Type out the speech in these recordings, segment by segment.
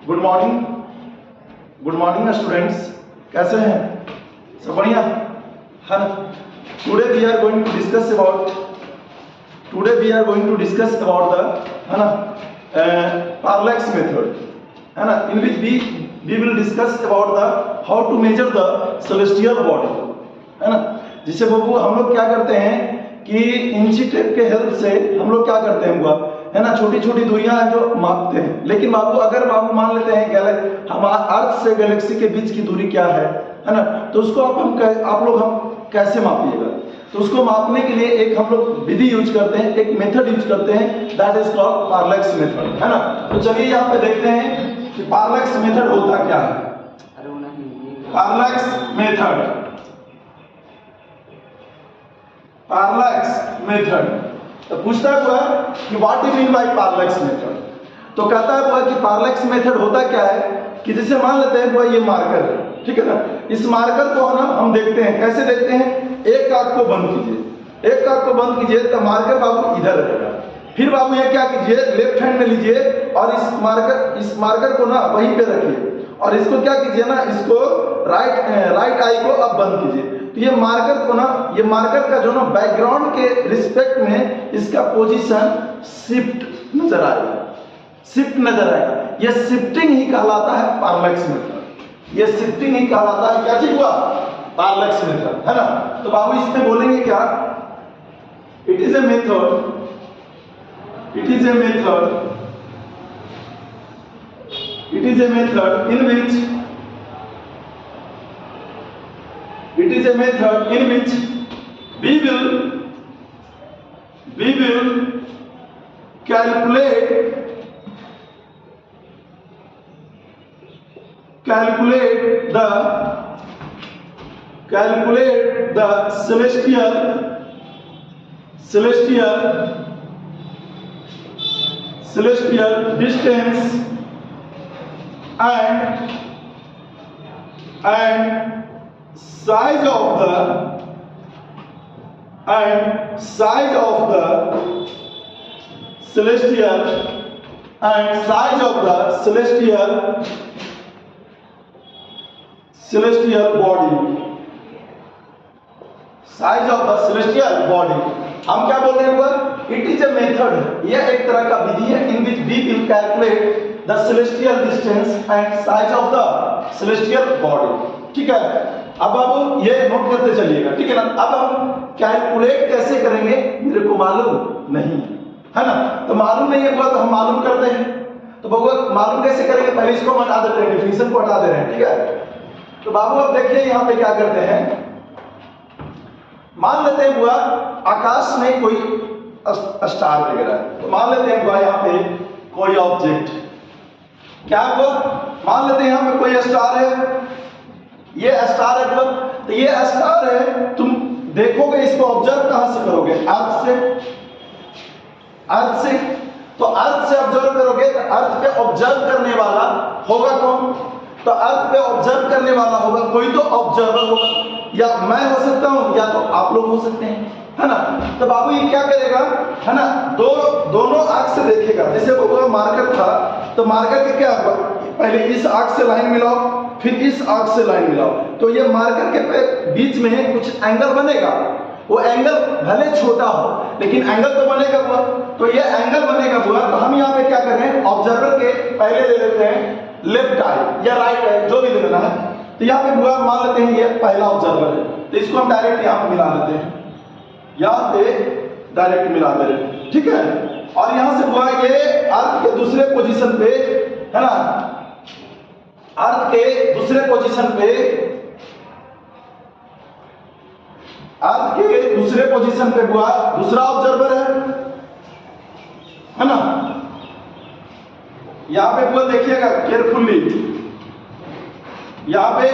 Good morning, good morning students. कैसे हैं? सब बढ़िया है ना? Today we are going to discuss about the है ना पार्लैक्स मेथड है ना, in which we will discuss about the how to measure the celestial body है ना। जिसे बाबू हम लोग क्या करते हैं कि इंची टेप के हेल्प से हम लोग क्या करते हैं हुआ है ना, छोटी छोटी दूरियां हैं जो मापते हैं। लेकिन बाबू अगर बाबू मान लेते हैं हम अर्थ से गैलेक्सी के बीच की दूरी क्या है ना, तो उसको आप लोग कैसे मापिएगा? तो उसको मापने के लिए एक हम लोग विधि यूज करते हैं, एक मेथड यूज करते हैं, दैट इज कॉल्ड पार्लैक्स मेथड है ना। तो चलिए यहाँ पे देखते हैं कि पार्लैक्स मेथड होता क्या है। पार्लैक्स मेथड तो पूछता हुआ कि what do mean by parallax method. तो कहता है हुआ कि पार्लैक्स मेथड होता क्या है कि जैसे मान लेते हैं हुआ ये मार्कर है, ठीक है ना। इस मार्कर को ना हम देखते हैं, कैसे देखते हैं? एक आंख को बंद कीजिए, तो मार्कर बाबू इधर रहेगा। फिर बाबू ये क्या कीजिए, लेफ्ट हैंड में लीजिए और इस मार्कर को ना वहीं पे रखिए और इसको क्या कीजिए ना, इसको राइट आई को अब बंद कीजिए। तो ये मार्कर को ना, ये मार्कर का जो ना बैकग्राउंड के रिस्पेक्ट में इसका पोजीशन शिफ्ट नजर आएगा। ये शिफ्टिंग ही कहलाता है पार्लैक्स मेथड। ये शिफ्टिंग ही कहलाता है, क्या चीज हुआ? पार्लैक्स मेथड है ना। तो बाबू इसमें बोलेंगे क्या? It is a method in which we will calculate the celestial distance and size of the celestial body। हम क्या बोल रहे हैं? इट इज ए मेथड, यह एक तरह का विधि है, in which we will calculate the celestial distance and size of the celestial body. ठीक है, अब बाबू ये नोट करते चलिएगा, ठीक है ना। अब हम कैलकुलेट कैसे करेंगे मेरे को मालूम नहीं है ना। तो मालूम नहीं है तो हम मालूम करते हैं। तो बाबू मालूम कैसे करेंगे? पहले इसको हम हटा देते हैं, डिफिनेशन को हटा दे रहे हैं, ठीक है। तो बाबू अब देखिए यहाँ पे क्या करते हैं, मान लेते हैं हुआ आकाश में कोई स्टार वगैरह है। तो मान लेते हैं हुआ यहाँ पे कोई ऑब्जेक्ट, क्या हुआ? मान लेते हैं यहाँ पे कोई स्टार है, ये स्टार है। तो ये स्टार है, तुम देखोगे इसको ऑब्जर्व कहां से करोगे? अर्थ से। तो अर्थ से ऑब्जर्व करोगे तो अर्थ पे ऑब्जर्व करने वाला होगा कौन? तो अर्थ पे ऑब्जर्व करने वाला होगा कोई तो ऑब्जर्वर होगा, या मैं हो सकता हूं या तो आप लोग हो सकते हैं, है ना। तो बाबू ये क्या करेगा है ना, दोनों आंख से देखेगा। जैसे वो मार्कर था तो मार्कर के क्या होगा, पहले इस आंख से लाइन मिलाओ, फिर इस आंख से लाइन मिलाओ, तो ये मार्कर के बीच में कुछ एंगल बनेगा। वो एंगल भले छोटा हो लेकिन एंगल तो बनेगा हुआ। तो ये एंगल बनेगा हुआ। तो हम यहाँ पे क्या कर रहे हैं, ऑब्जर्वर के पहले ले लेते हैं लेफ्ट आई या राइट आई, जो भी लेना है। तो यहाँ पे हुआ मान लेते हैं ये पहला ऑब्जर्वर है, तो इसको हम डायरेक्ट यहाँ पे मिला देते हैं, यहाँ पे डायरेक्ट मिला दे रहे हैं, ठीक है। और यहां से हुआ ये अर्थ के दूसरे पोजीशन पे है ना, अर्थ के दूसरे पोजीशन पे हुआ दूसरा ऑब्जर्वर है ना। यहां पे हुआ देखिएगा केयरफुली, यहां पे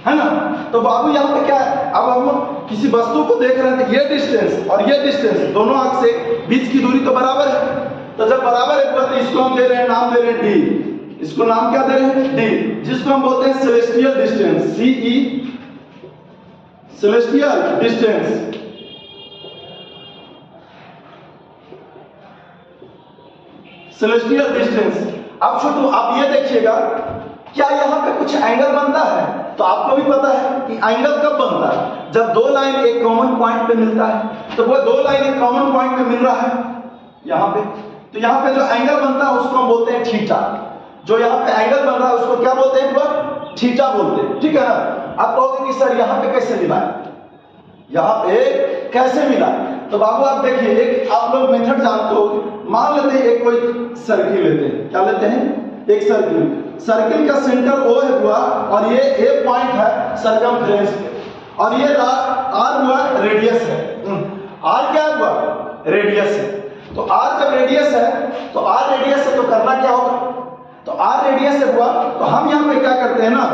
है ना। तो बाबू यहाँ पे क्या है, अब हम किसी वस्तु को देख रहे हैं तो ये डिस्टेंस और ये डिस्टेंस दोनों आंख से बीच की दूरी तो बराबर है। तो जब बराबर है तो इसको हम दे रहे हैं, नाम दे रहे हैं डी। इसको नाम क्या दे रहे हैं? डी, जिसको हम बोलते हैं celestial distance, CE, celestial distance. Celestial distance. अब छोटू आप ये देखिएगा, क्या यहाँ पे कुछ एंगल बनता है? तो आपको भी पता है कि एंगल कब बनता है, जब दो लाइन एक कॉमन पॉइंट पे मिलता है। तो वो दो लाइन एक कॉमन पॉइंट पे मिल रहा है यहाँ पे, तो यहाँ पे जो एंगल बनता है उसको हम बोलते हैं थीटा। जो यहाँ पे एंगल बन रहा है उसको क्या बोलते हैं? वो थीटा बोलते हैं, ठीक है ना। अब कहोगे कि सर यहाँ पे कैसे मिला है, यहाँ पे कैसे मिला? तो बाबू आप देखिए, एक आप लोग मेथड जानते हो। मान लेते हैं एक कोई सर्किल लेते हैं, क्या लेते हैं? एक सर्किल। सर्किल का सेंटर O है हुआ, और ये A पॉइंट है सरकमफ्रेंस पे, और ये R हुआ रेडियस है। R क्या हुआ? रेडियस है। तो R जब रेडियस है तो R रेडियस है, तो करना क्या होगा? तो R रेडियस है हुआ, तो हम यहाँ पे क्या करते हैं ना,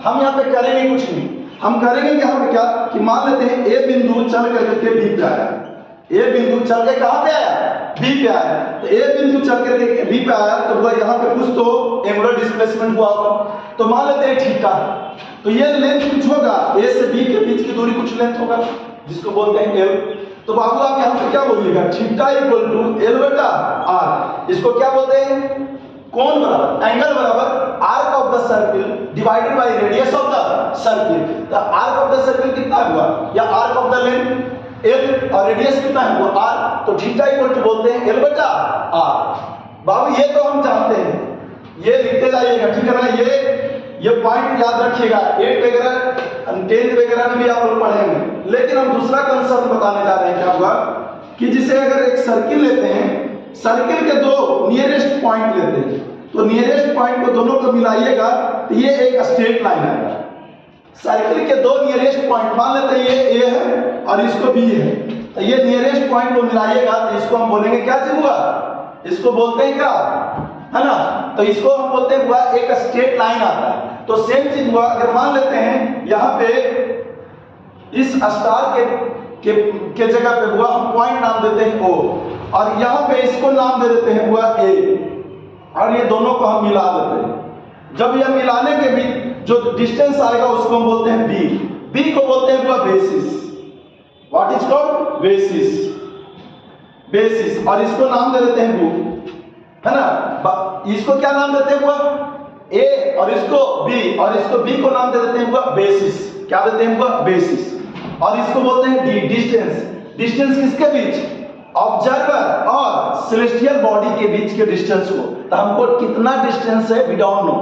हम यहाँ पे करेंगे कुछ नहीं, हम करेंगे कि यहाँ पे क्या कि मान लेते हैं A बिंदु चल करके B पे आया, A बिंदु चल के कहाँ पे आया? B पे आया। तो A बिंदु चल करके B पे आया, तो वह यहाँ पे कुछ तो एंगुलर डिस्प्लेसमेंट हुआ होगा। तो मान लेते हैं थीटा, तो ये लेंथ कुछ होगा, A से B के बीच की दूरी कुछ लेंथ होगा, जिसको बोलते हैं L। तो बाबू आप यहाँ पे क्या बोलिएगा? थीटा इक्वल टू L बटा R। इसको क्या बोलते हैं? कोण बराबर एंगल बराबर arc of the circle divided by radius of the circle. तो आर्क ऑफ द सर्किल कितना हुआ, या arc of the length L, और रेडियस कितना है? वो R। तो थीटा इक्वल टू बोलते हैं L बटा R। बाबू ये तो हम जानते हैं, ये लिखते जाइएगा, ठीक है ना। ये पॉइंट याद रखिएगा, 8 वगैरह 10 वगैरह में भी आप लोग पढ़ेंगे। लेकिन हम दूसरा कंसेप्ट बताने जा रहे हैं, क्या हुआ कि जिसे अगर एक सर्किल लेते हैं, सर्किल के दो नियरेस्ट पॉइंट लेते हैं, तो नियरेस्ट पॉइंट को दोनों को मिलाइएगा तो ये एक स्ट्रेट लाइन आएगा। सर्किल के दो नियरेस्ट पॉइंट मान लेते हैं, ये A है और इसको B है, तो ये नियरेस्ट पॉइंट को मिलाइएगा तो इसको हम बोलेंगे क्या चीज हुआ? इसको बोलते हैं क्या, है ना। तो इसको हम बोलते हैं हुआ एक स्ट्रेट लाइन आता है। तो सेम चीज हुआ, अगर मान लेते हैं यहाँ पे इस स्टार के जगह पे हुआ हम पॉइंट नाम देते हैं O, और यहाँ पे इसको नाम दे देते हैं हुआ A, और ये दोनों को हम मिला देते हैं। जब यह मिलाने के बीच जो डिस्टेंस आएगा उसको हम बोलते हैं B को बोलते हैं हुआ basis. What is called? Basis. और इसको नाम दे देते हैं बुक, है ना। इसको क्या नाम देते हैं हुआ? A, और इसको B, और इसको B को नाम दे देते हैं हुआ बेसिस। क्या देते हैं हुआ? बेसिस। और इसको बोलते हैं D, डिस्टेंस किसके बीच? ऑब्जर्वर और सेलेस्टियल बॉडी के बीच के डिस्टेंस को। तो हमको कितना डिस्टेंस है वी डोंट नो,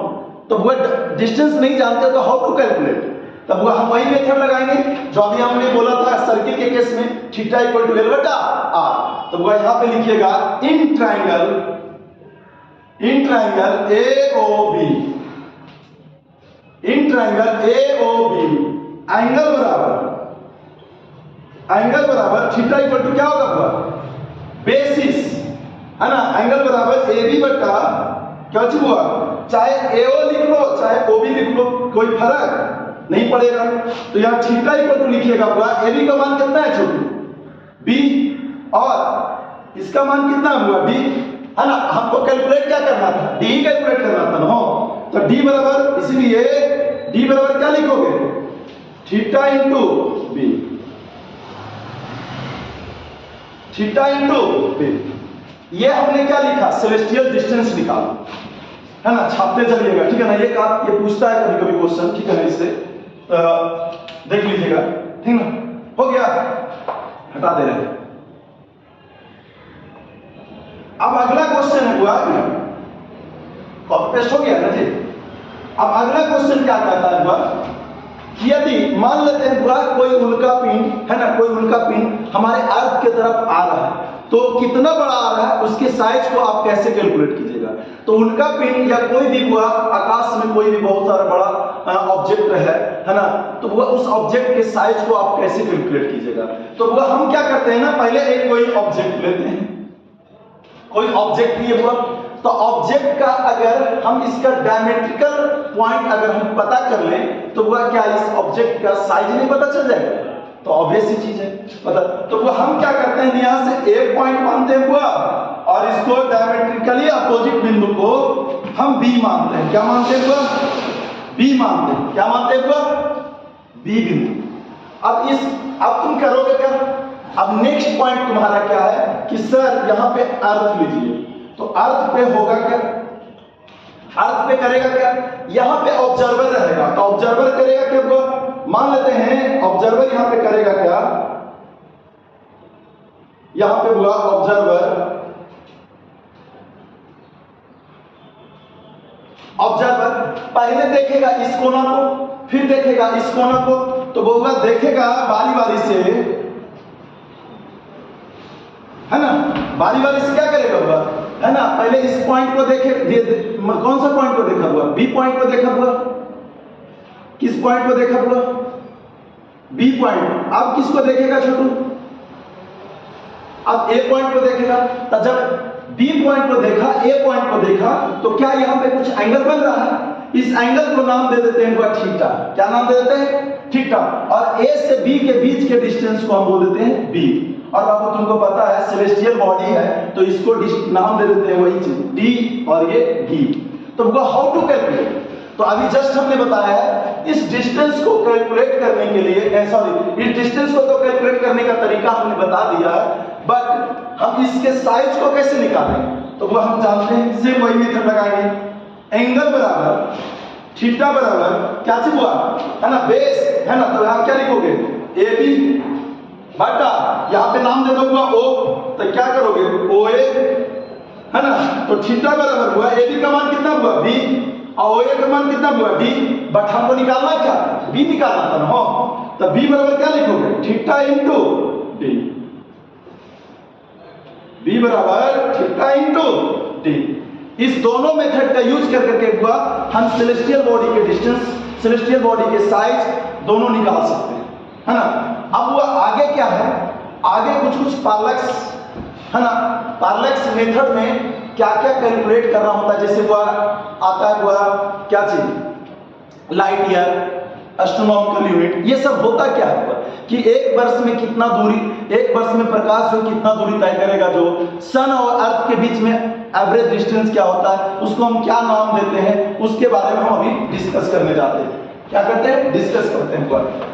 तो वो डिस्टेंस नहीं जानते तो हाउ टू कैलकुलेट? तब वो हम वही मेथड लगाएंगे जो अभी हमने बोला था सर्किल के केस में, थीटा इक्वल टू L बटा R। तो वो यहाँ पे लिखिएगा इन ट्राइंगल AOB एंगल बराबर थीटा इक्वल टू क्या होगा? बेसिस, है ना। एंगल बराबर AB बटा क्या हुआ? चाहे AO लिख लो चाहे OB लिख लो, कोई फर्क नहीं पड़ेगा। तो यहाँ थीटा इक्वल टू लिखिएगा हुआ AB का मान कितना है छोटू? B, और इसका मान कितना हुआ? D, है ना। हमको कैलकुलेट क्या करना था? D कैलकुलेट करना था ना। तो D बराबर, इसीलिए D बराबर क्या लिखोगे? Theta into B, theta into B। ये हमने क्या लिखा? सेलेस्टियल डिस्टेंस निकाला, है ना। छापते चलिएगा, ठीक है ना। ये पूछता है कभी कभी क्वेश्चन, ठीक है ना। इससे देख लीजिएगा, ठीक ना। हो गया, हटा दे रहे हैं। अब अगला क्वेश्चन है हुआ, कॉपी पेस्ट हो गया ना जी। अब अगला क्वेश्चन क्या कहता है हुआ कि यदि मान लेते हैं हुआ कोई उल्का पिंड, है ना, कोई उल्का पिंड हमारे अर्थ की तरफ आ रहा है, तो कितना बड़ा आ रहा है उसके साइज को आप कैसे कैलकुलेट कीजिएगा? तो उल्का पिंड या कोई भी हुआ आकाश में कोई भी बहुत सारा बड़ा ऑब्जेक्ट है ना, तो वो उस ऑब्जेक्ट के साइज को आप कैसे कैलकुलेट कीजिएगा? तो वो हम क्या करते हैं ना, पहले एक कोई ऑब्जेक्ट लेते हैं, कोई ऑब्जेक्ट लिए हुआ, तो ऑब्जेक्ट का अगर हम इसका डायमेट्रिकल पॉइंट अगर हम पता कर लें तो वह क्या इस ऑब्जेक्ट का साइज नहीं पता चल जाएगा? तो ऑब्वियस ही चीज है पता। तो वो हम क्या करते हैं, यहां से एक पॉइंट मानते हैं हुआ, और इसको डायमेट्रिकली अपोजिट बिंदु को हम B मानते हैं। क्या मानते हैं हुआ? B मानते हैं। क्या मानते हैं हुआ? B बिंदु। अब तुम करोगे क्या? अब नेक्स्ट पॉइंट तुम्हारा क्या है कि सर यहाँ पे अर्थ लीजिए, तो अर्थ पे होगा क्या, अर्थ पे करेगा क्या, यहां पे ऑब्जर्वर रहेगा, तो ऑब्जर्वर करेगा क्या हुआ, मान लेते हैं ऑब्जर्वर यहां पे करेगा क्या, यहां पे हुआ ऑब्जर्वर, ऑब्जर्वर पहले देखेगा इस कोना को, फिर देखेगा इस कोना को, तो वो हुआ देखेगा बारी बारी से, है ना, बारी बारी से क्या करेगा हुआ, है ना, पहले इस पॉइंट को देखे, कौन सा पॉइंट को देखा हुआ, बी पॉइंट को देखा हुआ, किस पॉइंट को देखा हुआ, बी पॉइंट। अब किसको देखेगा छोटू, अब ए पॉइंट को देखेगा, तो जब बी पॉइंट को देखा, ए पॉइंट को देखा, तो क्या यहां पे कुछ एंगल बन रहा है, इस एंगल को नाम दे देते हैं थीटा, क्या नाम दे देते हैं, थीटा, और ए से बी के बीच के डिस्टेंस को हम बोल देते हैं बी। और बाबू तुमको पता है सेलेस्टियल बॉडी है, तो इसको नाम दे देते हैं वही चीज डी और ये बी। तो वो हाउ टू कैलकुलेट, तो अभी जस्ट हमने बताया है इस डिस्टेंस को कैलकुलेट करने के लिए, सॉरी इस डिस्टेंस को तो कैलकुलेट करने का तरीका हमने बता दिया है, बट हम इसके साइज को कैसे निकालें, तो वो हम जानते हैं, सेम वही मेथड लगाएंगे, एंगल बराबर थीटा बराबर क्या चीज हुआ, है ना, बेस, है ना, तो यहां क्या लिखोगे, ए बी बटा, यहां पे नाम दे दो हुआ ओ, तो क्या करोगे ओ ए, है ना, तो थीटा बराबर हुआ ए बी का मान कितना हुआ बी, और ओ ए का मान कितना हुआ डी, बट हमको निकालना क्या, बी निकालना था ना, हो, तो बी बराबर क्या लिखोगे, थीटा इंटू डी, बी बराबर थीटा इंटू डी। इस दोनों मेथड का यूज कर करके हुआ हम सेलेस्टियल बॉडी के डिस्टेंस, सेलेस्टियल बॉडी के साइज दोनों निकाल सकते हैं, है ना। अब वो आगे क्या है, आगे कुछ पार्लक्स, है ना, पार्लक्स मेथड में क्या क्या कैलकुलेट करना होता है, जैसे हुआ आता है हुआ क्या चीज, लाइट ईयर, एस्ट्रोनॉमिकल यूनिट, ये सब होता क्या है कि एक वर्ष में कितना दूरी, एक वर्ष में प्रकाश जो कितना दूरी तय करेगा, जो सन और अर्थ के बीच में एवरेज डिस्टेंस क्या होता है, उसको हम क्या नाम देते हैं, उसके बारे में हम अभी डिस्कस करने जाते हैं। क्या करते हैं, डिस्कस करते हैं।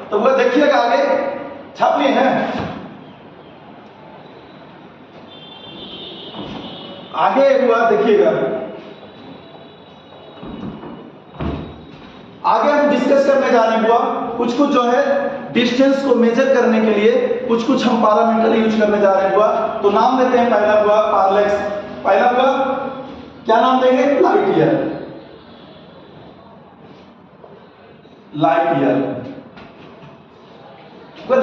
तो वो देखिएगा आगे छाप लिए हैं, आगे हुआ देखिएगा, आगे हम डिस्कस करने जा रहे हैं हुआ कुछ कुछ जो है डिस्टेंस को मेजर करने के लिए कुछ कुछ हम पैरामीटर यूज करने जा रहे हैं हुआ। तो नाम देते हैं, पहला हुआ पार्लक्स, पहला हुआ क्या नाम देंगे, light year, light year.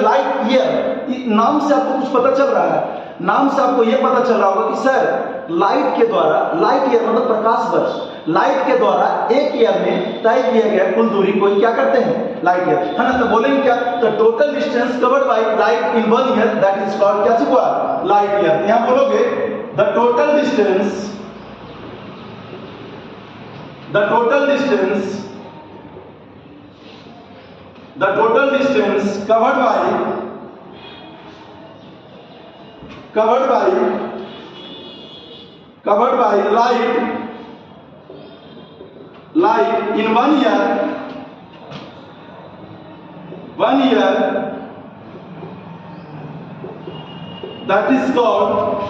Light year नाम से आपको कुछ पता चल रहा है, नाम से आपको यह पता चल रहा होगा कि सर लाइट के द्वारा, लाइट ईयर मतलब प्रकाश वर्ष, लाइट के द्वारा एक ईयर में तय किया गया कुल दूरी को क्या करते हैं, लाइट ईयर, है ना। तो बोलेंगे क्या, the total distance covered by light in 1 year that is called क्या हुआ, लाइट ईयर। यहां बोलोगे the total distance, the total distance, the total distance covered by light in 1 year, that is called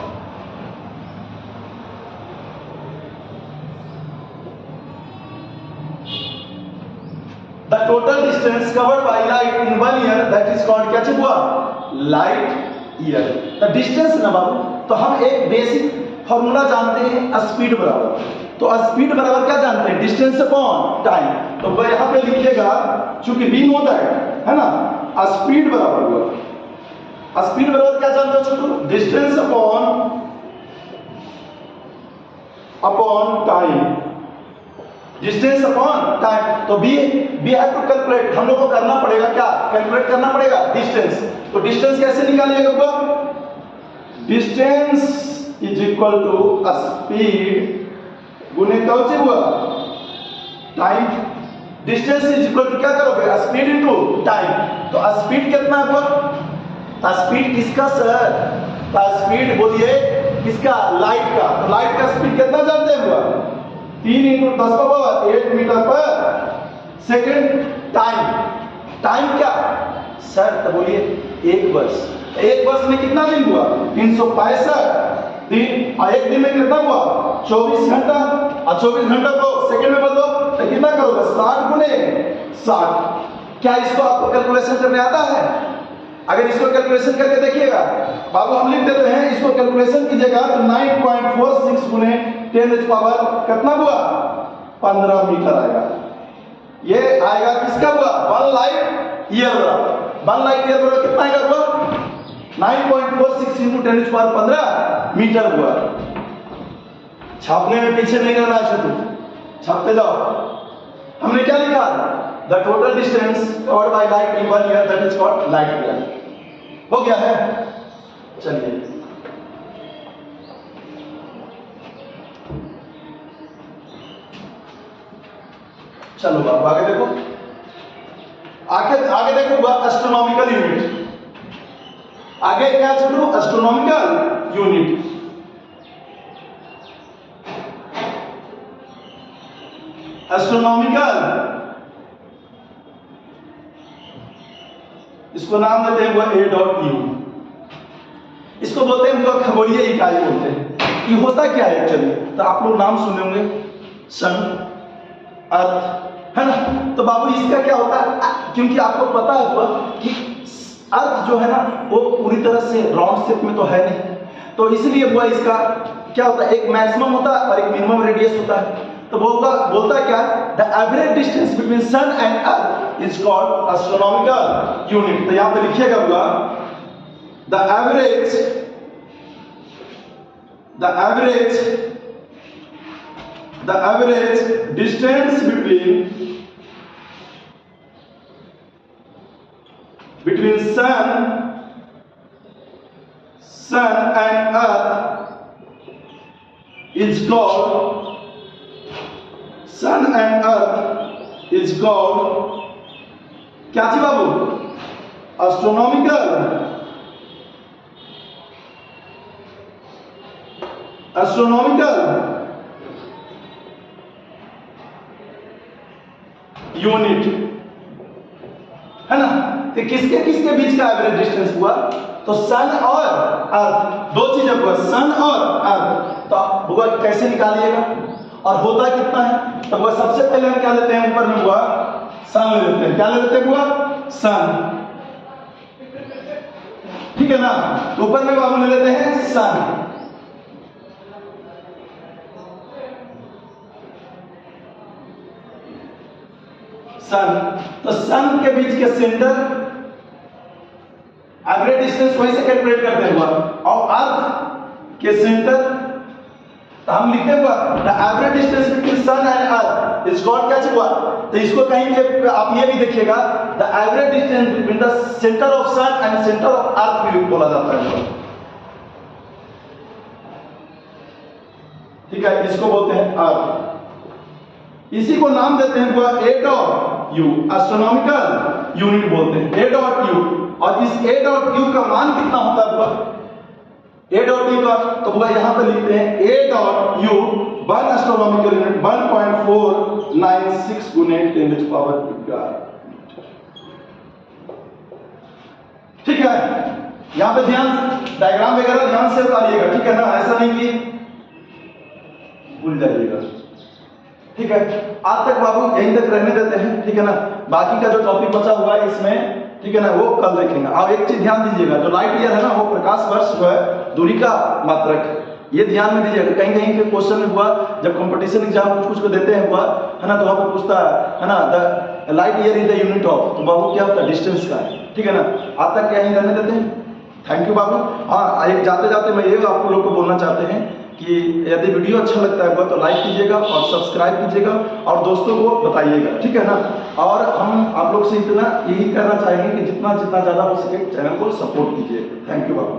the total distance covered by light in 1 year that is called क्या चीज हुआ, light year. तो distance ना बाबू, तो हम एक basic formula जानते हैं स्पीड बराबर, तो स्पीड बराबर क्या जानते हैं, डिस्टेंस अपॉन टाइम। तो वह यहां पे लिखिएगा, चूंकि बी होता है ना, स्पीड बराबर हुआ, स्पीड बराबर क्या जानते हो Chhotu, distance upon time, distance upon time. तो बी हैव टू कैलकुलेट, हम लोग को करना पड़ेगा क्या, कैलकुलेट करना पड़ेगा डिस्टेंस। तो डिस्टेंस कैसे निकालिएगा, distance is equal to speed गुने क्या हुआ, time. Distance is equal to क्या करोगे, स्पीड इनटू टाइम। तो स्पीड कितना हुआ, स्पीड किसका सर, स्पीड बोलिए किसका, लाइट का। तो लाइट का स्पीड कितना जानते हैं हुआ, 3 × 10⁸ मीटर पर सेकेंड। टाइम क्या सर, तो बोलिए 1 वर्ष, 1 वर्ष में कितना दिन हुआ, 365 दिन, और 1 दिन में कितना हुआ 24 घंटा, और 24 घंटा को सेकंड में बदलो तो कितना करोगे 60 गुने 60। क्या इसको आपको कैलकुलेशन करने आता है? अगर इसको कैलकुलेशन करके देखिएगा बाबू, हम लिख देते हैं, इसको कैलकुलेशन कीजिएगा तो 9.46 गुने 10 पावर कितना हुआ 15 मीटर आएगा। ये आएगा किसका हुआ 1 लाइट ईयर बराबर। 1 लाइट ईयर बराबर कितना आएगा हुआ 9.46 into 10 पावर 15 मीटर हुआ। छापने में पीछे नहीं रहना है, छापते जाओ। हमने क्या लिखा? The total distance covered by light in 1 year that is called light year. हो गया है। चलिए चलो बाबू आगे देखो, आगे देखो एस्ट्रोनॉमिकल यूनिट। आगे क्या चलो एस्ट्रोनॉमिकल यूनिट। एस्ट्रोनॉमिकल, इसको नाम देते हैं वो A.U। इसको बोलते हैं वो खगोलीय इकाई बोलते हैं। ये होता क्या है एक्चुअली? तो आप लोग नाम सुने होंगे सन, अर्थ, है ना? तो बाबू इसका क्या होता है? क्योंकि आपको पता है कि अर्थ जो है ना वो पूरी तरह से राउंड शेप में तो है नहीं, तो इसलिए वो इसका क्या होता है, एक मैक्सिमम होता है और एक मिनिमम रेडियस होता है। तो वो बोलता है क्या? The average distance between sun and earth is called astronomical unit. तो यहां पे लिखिएगा हुआ the average distance between sun and earth is called क्या थी बाबू? एस्ट्रोनॉमिकल यूनिट, है ना? तो किसके बीच का एवरेज डिस्टेंस हुआ? तो सन और अर्थ, दो चीजें हुआ, सन और अर्थ। तो हुआ कैसे निकालिएगा और होता कितना है? तो वह सबसे पहले हम क्या लेते हैं, ऊपर में हुआ सन ले लेते हैं। क्या ले लेते हैं? हुआ सन, ठीक है ना? तो ऊपर में हम ले लेते हैं सन। तो सन के बीच के सेंटर एवरेज डिस्टेंस वहीं से कैलकुलेट करते हैं, और अर्थ के सेंटर तो हम लिखते हैं the average distance between sun and earth is called क्या हुआ? तो इसको कहीं पे आप ये भी देखिएगा the average distance between the centre of sun and centre of earth भी बोला जाता है, ठीक है? इसको बोलते हैं अर्थ। इसी को नाम देते हैं A.U, एस्ट्रोनॉमिकल यूनिट बोलते हैं A.U। और इस A.U का मान कितना होता है A.U का? तो वो यहां पे लिखते हैं A.U 1 एस्ट्रोनॉमिकल यूनिट 1.496 गुने 10 पावर 11। ठीक है? यहां पे ध्यान, डायग्राम वगैरह ध्यान से उतारिएगा, ठीक है ना? ऐसा नहीं कि भूल जाइएगा, ठीक है? आज तक बाबू यहीं तक रहने देते हैं, ठीक है ना? बाकी का जो टॉपिक बचा हुआ है इसमें, ठीक है ना, वो कल देखेंगे। और एक चीज ध्यान दीजिएगा, जो लाइट ईयर है ना वो प्रकाश वर्ष जो है दूरी का मात्रक, ये ध्यान में दीजिएगा। कहीं कहीं के क्वेश्चन में हुआ, जब कंपटीशन एग्जाम कुछ को देते हैं हुआ, है ना, तो वहां पे पूछता है ना the light year is the unit of, तो बाबू क्या होता है? डिस्टेंस का है, ठीक है ना? आज तक क्या ही रहने देते हैं। थैंक यू बाबू। हाँ, एक जाते जाते मैं ये आप लोग को बोलना चाहते हैं कि यदि वीडियो अच्छा लगता है तो लाइक कीजिएगा और सब्सक्राइब कीजिएगा और दोस्तों को बताइएगा, ठीक है ना? और हम आप लोग से इतना यही कहना चाहेंगे कि जितना ज़्यादा हो सके चैनल को सपोर्ट कीजिए। Thank you Babu.